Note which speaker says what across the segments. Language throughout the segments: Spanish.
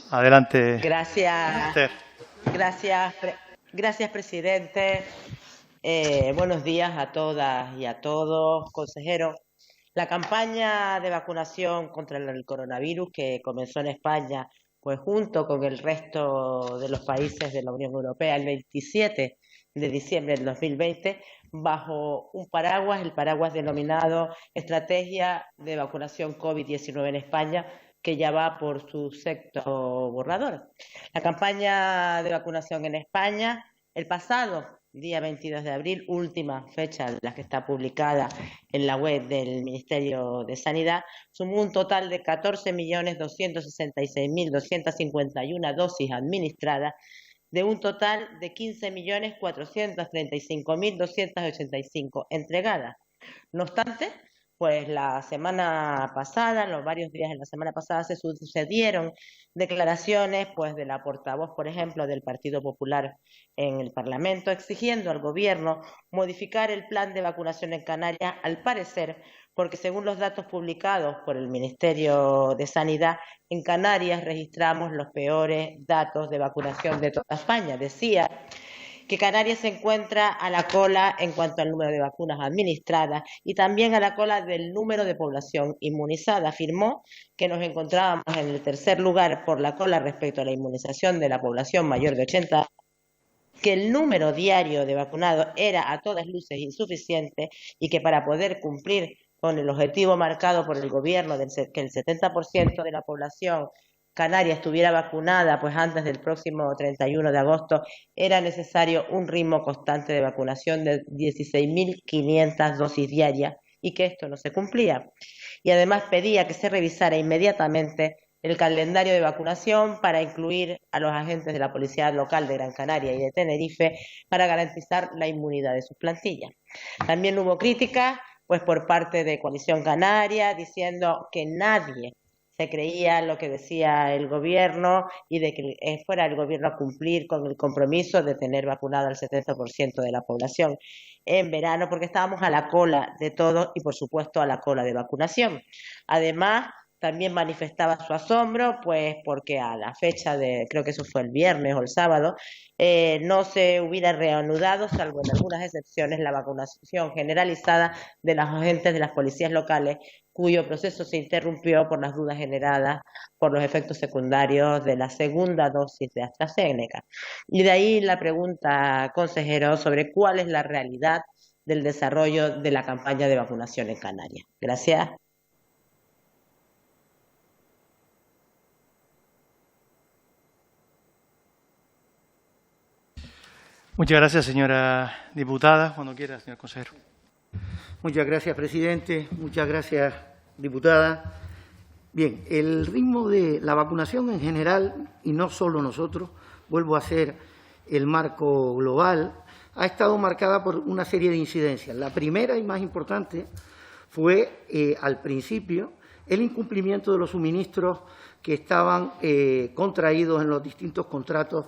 Speaker 1: Adelante.
Speaker 2: Gracias,
Speaker 1: Esther.
Speaker 2: gracias, presidente. Buenos días a todas y a todos, consejero. La campaña de vacunación contra el coronavirus que comenzó en España, pues junto con el resto de los países de la Unión Europea, el 27 de diciembre del 2020, bajo un paraguas, el paraguas denominado Estrategia de Vacunación COVID-19 en España, que ya va por su sexto borrador. La campaña de vacunación en España, el pasado día 22 de abril, última fecha de la que está publicada en la web del Ministerio de Sanidad, sumó un total de 14.266.251 dosis administradas, de un total de 15.435.285 entregadas. No obstante, pues la semana pasada, en los varios días de la semana pasada, se sucedieron declaraciones pues de la portavoz, por ejemplo, del Partido Popular en el Parlamento, exigiendo al Gobierno modificar el plan de vacunación en Canarias, al parecer, porque según los datos publicados por el Ministerio de Sanidad, en Canarias registramos los peores datos de vacunación de toda España. Decía que Canarias se encuentra a la cola en cuanto al número de vacunas administradas y también a la cola del número de población inmunizada. Afirmó que nos encontrábamos en el tercer lugar por la cola respecto a la inmunización de la población mayor de 80 años, que el número diario de vacunados era a todas luces insuficiente y que para poder cumplir con el objetivo marcado por el Gobierno de que el 70% de la población canaria estuviera vacunada pues antes del próximo 31 de agosto, era necesario un ritmo constante de vacunación de 16.500 dosis diarias y que esto no se cumplía. Y además pedía que se revisara inmediatamente el calendario de vacunación para incluir a los agentes de la Policía Local de Gran Canaria y de Tenerife para garantizar la inmunidad de sus plantillas. También hubo críticas pues por parte de Coalición Canaria diciendo que nadie se creía lo que decía el Gobierno y de que fuera el Gobierno a cumplir con el compromiso de tener vacunado al 70% de la población en verano, porque estábamos a la cola de todo y, por supuesto, a la cola de vacunación. Además, también manifestaba su asombro, pues porque a la fecha de, creo que eso fue el viernes o el sábado, no se hubiera reanudado, salvo en algunas excepciones, la vacunación generalizada de los agentes de las policías locales, cuyo proceso se interrumpió por las dudas generadas por los efectos secundarios de la segunda dosis de AstraZeneca. Y de ahí la pregunta, consejero, sobre cuál es la realidad del desarrollo de la campaña de vacunación en Canarias. Gracias.
Speaker 1: Muchas gracias, señora diputada. Cuando quiera, señor consejero.
Speaker 3: Muchas gracias, presidente. Muchas gracias, diputada. Bien, el ritmo de la vacunación en general, y no solo nosotros, vuelvo a hacer el marco global, ha estado marcada por una serie de incidencias. La primera y más importante fue, al principio, el incumplimiento de los suministros que estaban contraídos en los distintos contratos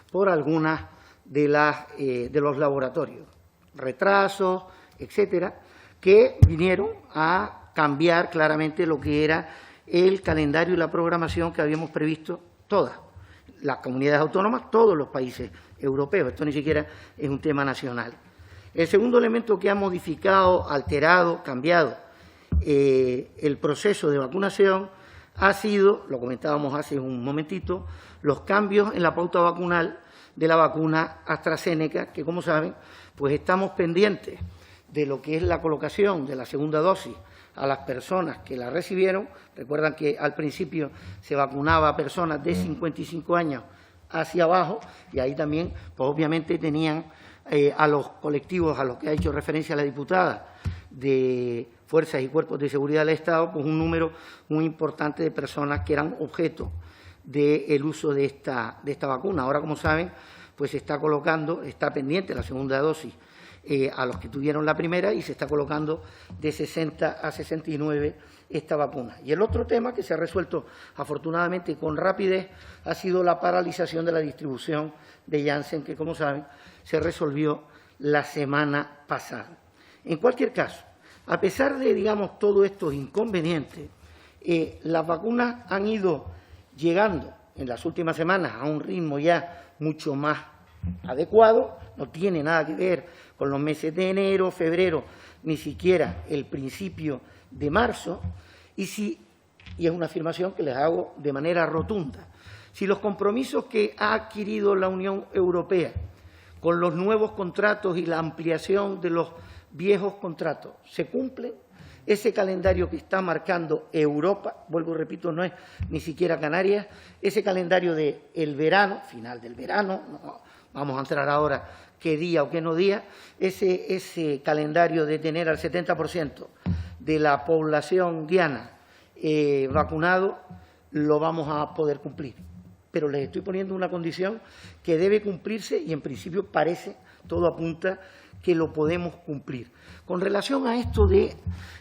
Speaker 3: por algunas de los laboratorios, retrasos, etcétera, que vinieron a cambiar claramente lo que era el calendario y la programación que habíamos previsto todas las comunidades autónomas, todos los países europeos. Esto ni siquiera es un tema nacional. El segundo elemento que ha modificado, alterado, cambiado el proceso de vacunación ha sido, lo comentábamos hace un momentito, los cambios en la pauta vacunal de la vacuna AstraZeneca, que, como saben, pues estamos pendientes de lo que es la colocación de la segunda dosis a las personas que la recibieron. Recuerdan que al principio se vacunaba a personas de 55 años hacia abajo y ahí también, pues obviamente, tenían a los colectivos a los que ha hecho referencia la diputada de fuerzas y cuerpos de seguridad del Estado, pues un número muy importante de personas que eran objeto del uso de esta vacuna. Ahora, como saben, pues se está colocando, está pendiente la segunda dosis a los que tuvieron la primera y se está colocando de 60 a 69 esta vacuna. Y el otro tema que se ha resuelto afortunadamente con rapidez ha sido la paralización de la distribución de Janssen, que, como saben, se resolvió la semana pasada. En cualquier caso, a pesar de, digamos, todos estos inconvenientes, las vacunas han ido llegando en las últimas semanas a un ritmo ya mucho más adecuado, no tiene nada que ver con los meses de enero, febrero, ni siquiera el principio de marzo, y es una afirmación que les hago de manera rotunda, si los compromisos que ha adquirido la Unión Europea con los nuevos contratos y la ampliación de los viejos contratos se cumplen, ese calendario que está marcando Europa, vuelvo y repito, no es ni siquiera Canarias, ese calendario del verano, final del verano, no vamos a entrar ahora qué día o qué no día, ese calendario de tener al 70% de la población diana vacunado, lo vamos a poder cumplir. Pero les estoy poniendo una condición que debe cumplirse y en principio parece, todo apunta, que lo podemos cumplir. Con relación a esto de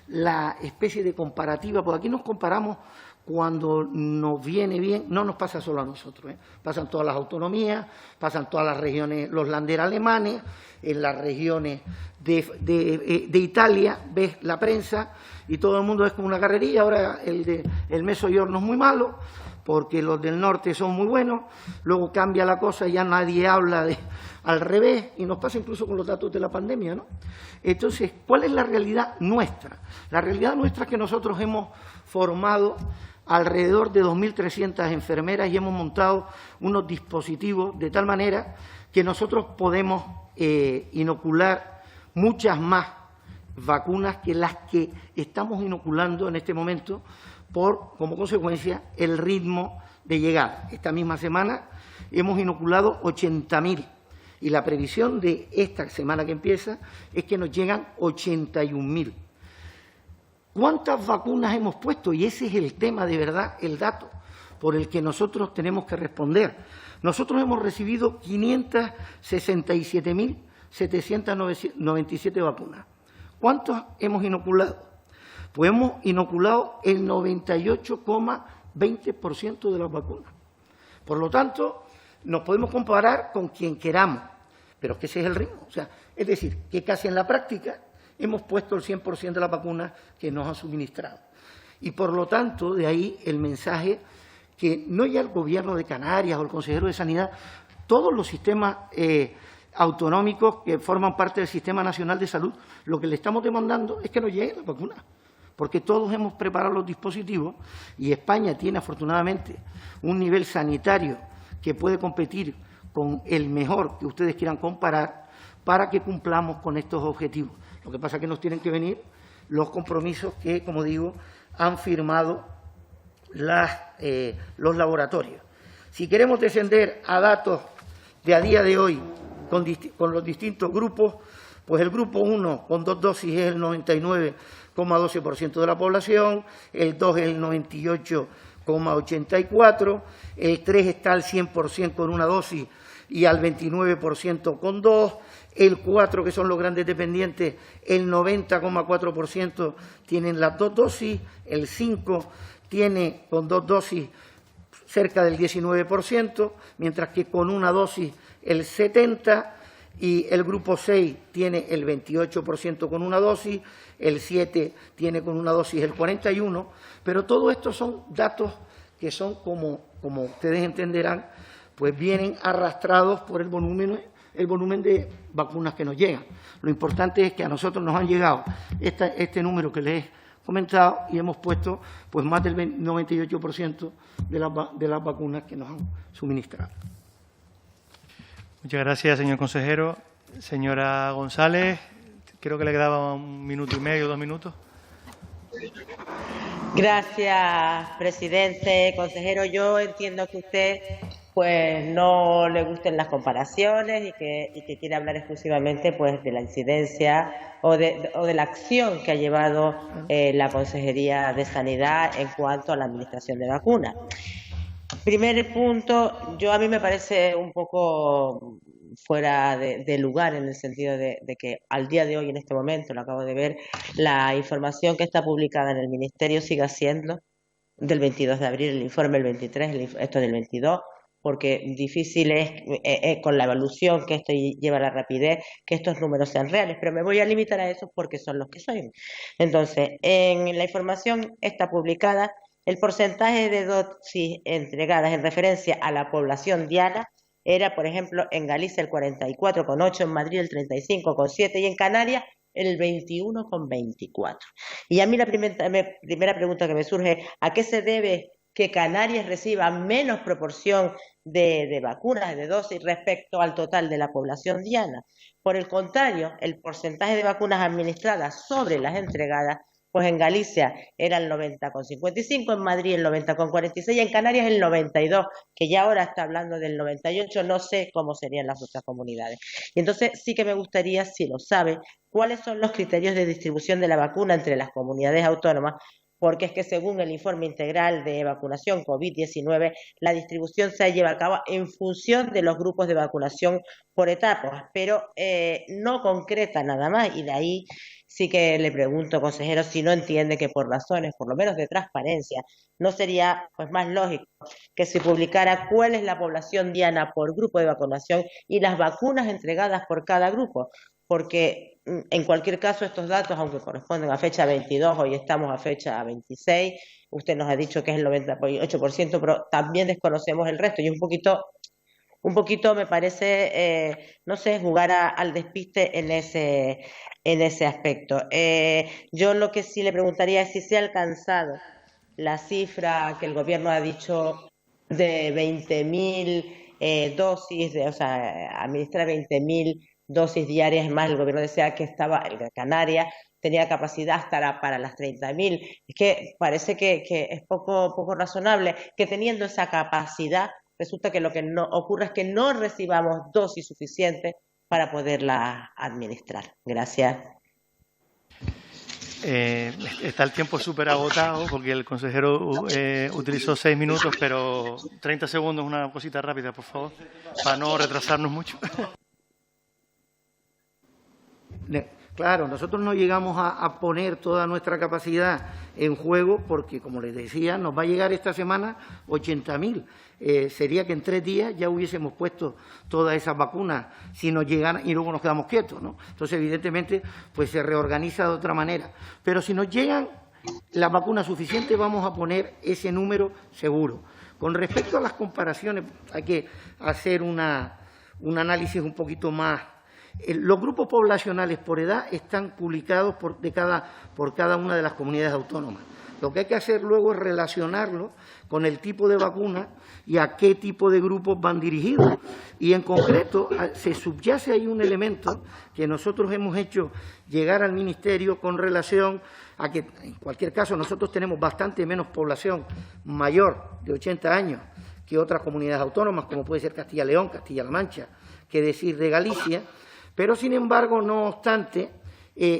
Speaker 3: la especie de comparativa, pues aquí nos comparamos cuando nos viene bien, no nos pasa solo a nosotros, pasan todas las autonomías, pasan todas las regiones, los Länder alemanes, en las regiones de Italia, ves la prensa y todo el mundo es como una carrerilla, ahora el Mesoyorno es muy malo, porque los del norte son muy buenos, luego cambia la cosa y ya nadie habla al revés, y nos pasa incluso con los datos de la pandemia, ¿no? Entonces, ¿cuál es la realidad nuestra? La realidad nuestra es que nosotros hemos formado alrededor de 2.300 enfermeras y hemos montado unos dispositivos de tal manera que nosotros podemos inocular muchas más vacunas que las que estamos inoculando en este momento como consecuencia, el ritmo de llegada. Esta misma semana hemos inoculado 80.000 y la previsión de esta semana que empieza es que nos llegan 81.000. ¿Cuántas vacunas hemos puesto? Y ese es el tema de verdad, el dato por el que nosotros tenemos que responder. Nosotros hemos recibido 567.797 vacunas. ¿Cuántos hemos inoculado? Pues hemos inoculado el 98,20% de las vacunas. Por lo tanto, nos podemos comparar con quien queramos, pero es que ese es el ritmo. O sea, es decir, que casi en la práctica hemos puesto el 100% de las vacunas que nos han suministrado. Y, por lo tanto, de ahí el mensaje que no ya el Gobierno de Canarias o el consejero de Sanidad, todos los sistemas autonómicos que forman parte del Sistema Nacional de Salud, lo que le estamos demandando es que nos lleguen las vacunas, porque todos hemos preparado los dispositivos y España tiene afortunadamente un nivel sanitario que puede competir con el mejor que ustedes quieran comparar para que cumplamos con estos objetivos. Lo que pasa es que nos tienen que venir los compromisos que, como digo, han firmado los laboratorios. Si queremos descender a datos de a día de hoy con los distintos grupos, pues el grupo 1 con 2 dosis es el 99,12% de la población, el 2 es el 98,84%, el 3 está al 100% con una dosis y al 29% con 2, el 4, que son los grandes dependientes, el 90,4% tienen las 2 dosis, el 5 tiene con 2 dosis cerca del 19%, mientras que con una dosis el 70%, y el grupo 6 tiene el 28% con una dosis, el 7 tiene con una dosis el 41%, pero todo esto son datos que son, como ustedes entenderán, pues vienen arrastrados por el volumen de vacunas que nos llegan. Lo importante es que a nosotros nos han llegado este número que les he comentado y hemos puesto pues más del 98% de las vacunas que nos han suministrado.
Speaker 1: Muchas gracias, señor consejero. Señora González, creo que le quedaba 1 minuto y medio, 2 minutos.
Speaker 2: Gracias, presidente. Consejero, yo entiendo que usted pues no le gusten las comparaciones y que quiere hablar exclusivamente pues de la incidencia o de la acción que ha llevado la Consejería de Sanidad en cuanto a la administración de vacunas. Primer punto, a mí me parece un poco fuera de lugar en el sentido de que al día de hoy, en este momento, lo acabo de ver, la información que está publicada en el Ministerio siga siendo del 22 de abril, el informe del 23, esto del 22, porque difícil es, con la evolución que esto lleva a la rapidez, que estos números sean reales, pero me voy a limitar a eso porque son los que son. Entonces, en la información está publicada el porcentaje de dosis entregadas en referencia a la población diana era, por ejemplo, en Galicia el 44,8, en Madrid el 35,7 y en Canarias el 21,24. Y a mí la primera pregunta que me surge, ¿a qué se debe que Canarias reciba menos proporción de vacunas, de dosis, respecto al total de la población diana? Por el contrario, el porcentaje de vacunas administradas sobre las entregadas, pues en Galicia era el 90,55, en Madrid el 90,46 y en Canarias el 92, que ya ahora está hablando del 98, no sé cómo serían las otras comunidades. Y entonces sí que me gustaría, si lo sabe, cuáles son los criterios de distribución de la vacuna entre las comunidades autónomas, porque es que según el informe integral de vacunación COVID-19, la distribución se lleva a cabo en función de los grupos de vacunación por etapas, pero no concreta nada más, y de ahí sí que le pregunto, consejero, si no entiende que por razones, por lo menos de transparencia, no sería pues más lógico que se publicara cuál es la población diana por grupo de vacunación y las vacunas entregadas por cada grupo, porque en cualquier caso estos datos, aunque corresponden a fecha 22, hoy estamos a fecha 26, usted nos ha dicho que es el 98%, pero también desconocemos el resto y es un poquito me parece, no sé, jugar al despiste en ese aspecto. Yo lo que sí le preguntaría es si se ha alcanzado la cifra que el gobierno ha dicho de 20.000 dosis, o sea, administrar 20.000 dosis diarias, más el gobierno decía que estaba, el de Canarias tenía capacidad hasta para las 30.000. Es que parece que es poco razonable que teniendo esa capacidad, resulta que lo que no ocurre es que no recibamos dosis suficientes para poderla administrar. Gracias.
Speaker 1: Está el tiempo súper agotado porque el consejero utilizó 6 minutos, pero 30 segundos, una cosita rápida, por favor, para no retrasarnos mucho.
Speaker 3: Claro, nosotros no llegamos a poner toda nuestra capacidad en juego porque, como les decía, nos va a llegar esta semana 80.000. Sería que en 3 días ya hubiésemos puesto todas esas vacunas si nos llegaran y luego nos quedamos quietos, ¿no? Entonces, evidentemente, pues se reorganiza de otra manera. Pero si nos llegan las vacunas suficientes, vamos a poner ese número seguro. Con respecto a las comparaciones, hay que hacer un análisis un poquito más. Los grupos poblacionales por edad están publicados por cada una de las comunidades autónomas. Lo que hay que hacer luego es relacionarlo con el tipo de vacuna y a qué tipo de grupos van dirigidos. Y en concreto se subyace ahí un elemento que nosotros hemos hecho llegar al Ministerio con relación a que, en cualquier caso, nosotros tenemos bastante menos población mayor de 80 años que otras comunidades autónomas, como puede ser Castilla y León, Castilla-La Mancha, que decir de Galicia. Pero, sin embargo, no obstante,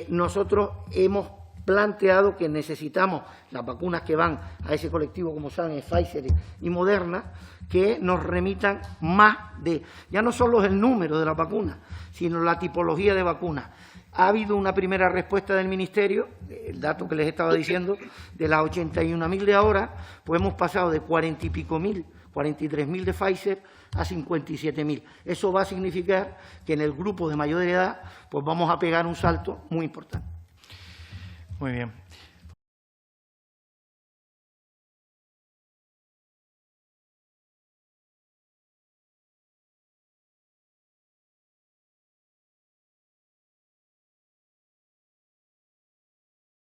Speaker 3: nosotros hemos planteado que necesitamos las vacunas que van a ese colectivo, como saben, Pfizer y Moderna, que nos remitan más ya no solo el número de las vacunas, sino la tipología de vacunas. Ha habido una primera respuesta del Ministerio, el dato que les estaba diciendo, de las 81.000 de ahora, pues hemos pasado de 40 y pico mil, 43.000 de Pfizer a 57.000. Eso va a significar que en el grupo de mayor edad pues vamos a pegar un salto muy importante.
Speaker 1: Muy bien.